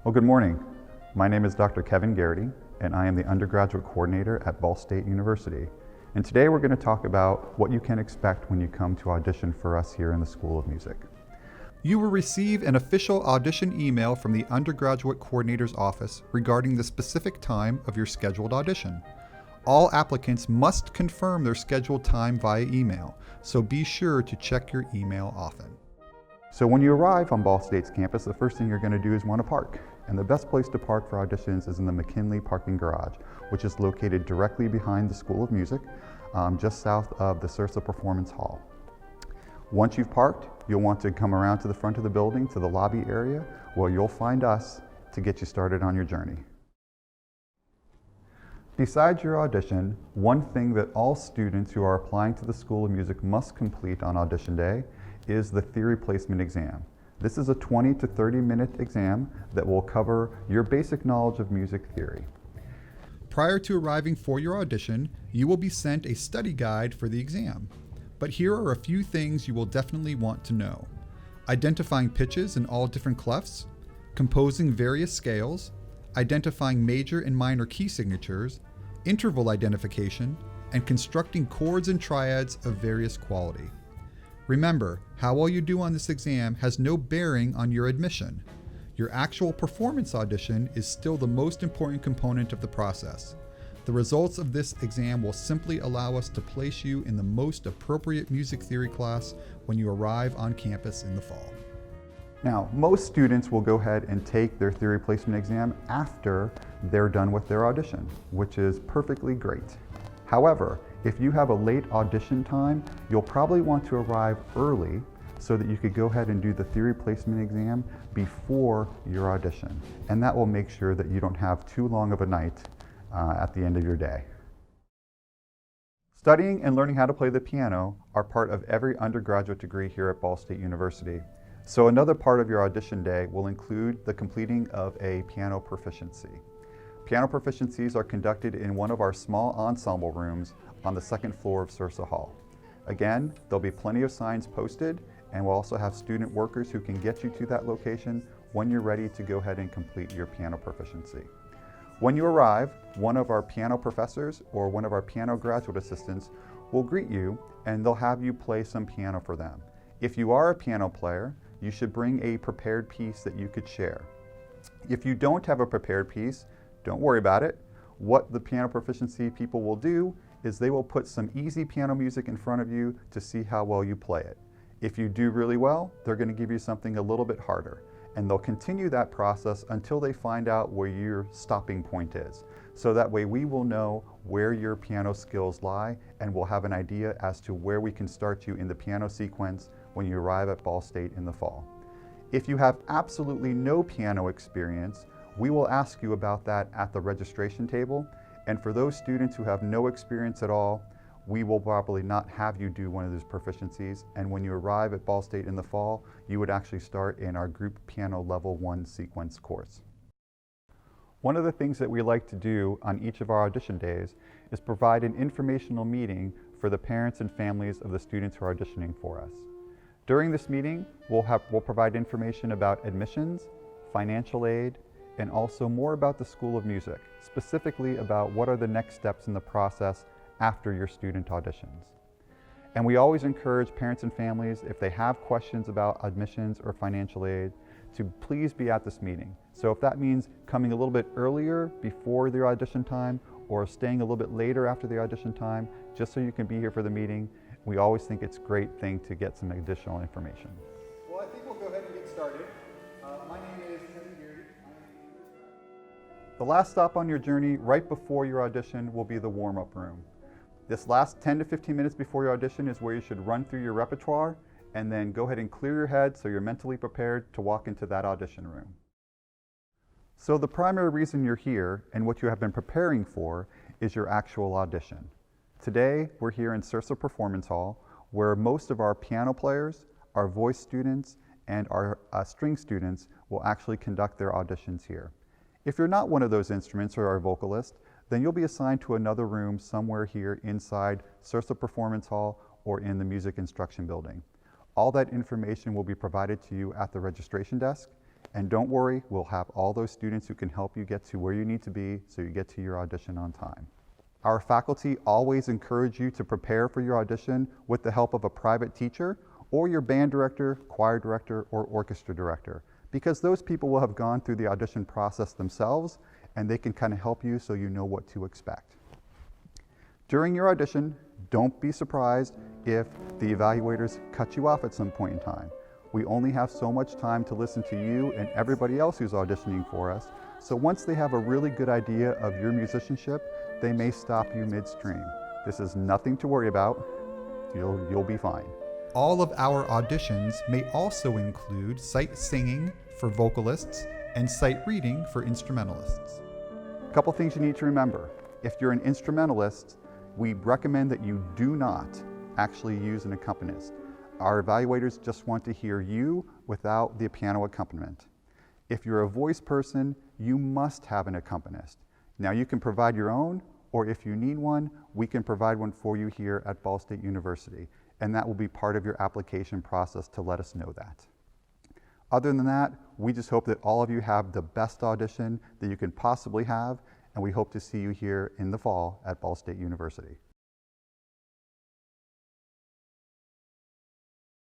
Well, good morning. My name is Dr. Kevin Garrity, and I am the undergraduate coordinator at Ball State University. And today we're going to talk about what you can expect when you come to audition for us here in the School of Music. You will receive an official audition email from the undergraduate coordinator's office regarding the specific time of your scheduled audition. All applicants must confirm their scheduled time via email, so be sure to check your email often. So when you arrive on Ball State's campus, the first thing you're going to do is want to park. And the best place to park for auditions is in the McKinley parking garage, which is located directly behind the School of Music, just south of the Sursa Performance Hall. Once you've parked, you'll want to come around to the front of the building to the lobby area where you'll find us to get you started on your journey. Besides your audition, one thing that all students who are applying to the School of Music must complete on audition day is the theory placement exam. This is a 20 to 30-minute exam that will cover your basic knowledge of music theory. Prior to arriving for your audition, you will be sent a study guide for the exam. But here are a few things you will definitely want to know: identifying pitches in all different clefs, composing various scales, identifying major and minor key signatures, interval identification, and constructing chords and triads of various quality. Remember, how well you do on this exam has no bearing on your admission. Your actual performance audition is still the most important component of the process. The results of this exam will simply allow us to place you in the most appropriate music theory class when you arrive on campus in the fall. Now, most students will go ahead and take their theory placement exam after they're done with their audition, which is perfectly great. However, if you have a late audition time, you'll probably want to arrive early so that you could go ahead and do the theory placement exam before your audition. And that will make sure that you don't have too long of a night at the end of your day. Studying and learning how to play the piano are part of every undergraduate degree here at Ball State University. So another part of your audition day will include the completing of a piano proficiency. Piano proficiencies are conducted in one of our small ensemble rooms on the second floor of Sursa Hall. Again, there'll be plenty of signs posted, and we'll also have student workers who can get you to that location when you're ready to go ahead and complete your piano proficiency. When you arrive, one of our piano professors or one of our piano graduate assistants will greet you, and they'll have you play some piano for them. If you are a piano player, you should bring a prepared piece that you could share. If you don't have a prepared piece, don't worry about it. What the piano proficiency people will do is they will put some easy piano music in front of you to see how well you play it. If you do really well, they're going to give you something a little bit harder. And they'll continue that process until they find out where your stopping point is. So that way we will know where your piano skills lie, and we'll have an idea as to where we can start you in the piano sequence when you arrive at Ball State in the fall. If you have absolutely no piano experience, we will ask you about that at the registration table. And for those students who have no experience at all, we will probably not have you do one of those proficiencies. And when you arrive at Ball State in the fall, you would actually start in our group piano level 1 sequence course. One of the things that we like to do on each of our audition days is provide an informational meeting for the parents and families of the students who are auditioning for us. During this meeting, we'll provide information about admissions, financial aid, and also more about the School of Music, specifically about what are the next steps in the process after your student auditions. And we always encourage parents and families, if they have questions about admissions or financial aid, to please be at this meeting. So if that means coming a little bit earlier before the audition time or staying a little bit later after the audition time, just so you can be here for the meeting, we always think it's a great thing to get some additional information. Well, I think we'll go ahead and get started. My name is Kevin Garrity. The last stop on your journey right before your audition will be the warm-up room. This last 10 to 15 minutes before your audition is where you should run through your repertoire and then go ahead and clear your head so you're mentally prepared to walk into that audition room. So the primary reason you're here and what you have been preparing for is your actual audition. Today, we're here in Sursa Performance Hall, where most of our piano players, our voice students, and our string students will actually conduct their auditions here. If you're not one of those instruments or a vocalist, then you'll be assigned to another room somewhere here inside Sursa Performance Hall or in the Music Instruction Building. All that information will be provided to you at the registration desk, And don't worry, we'll have all those students who can help you get to where you need to be so you get to your audition on time. Our faculty always encourage you to prepare for your audition with the help of a private teacher or your band director, choir director, or orchestra director, because those people will have gone through the audition process themselves and they can kind of help you so you know what to expect. During your audition, don't be surprised if the evaluators cut you off at some point in time. We only have so much time to listen to you and everybody else who's auditioning for us, so once they have a really good idea of your musicianship, they may stop you midstream. This is nothing to worry about. You'll be fine. All of our auditions may also include sight singing for vocalists and sight reading for instrumentalists. A couple things you need to remember. If you're an instrumentalist, we recommend that you do not actually use an accompanist. Our evaluators just want to hear you without the piano accompaniment. If you're a voice person, you must have an accompanist. Now you can provide your own, or if you need one, we can provide one for you here at Ball State University, and that will be part of your application process to let us know that. Other than that, we just hope that all of you have the best audition that you can possibly have, and we hope to see you here in the fall at Ball State University.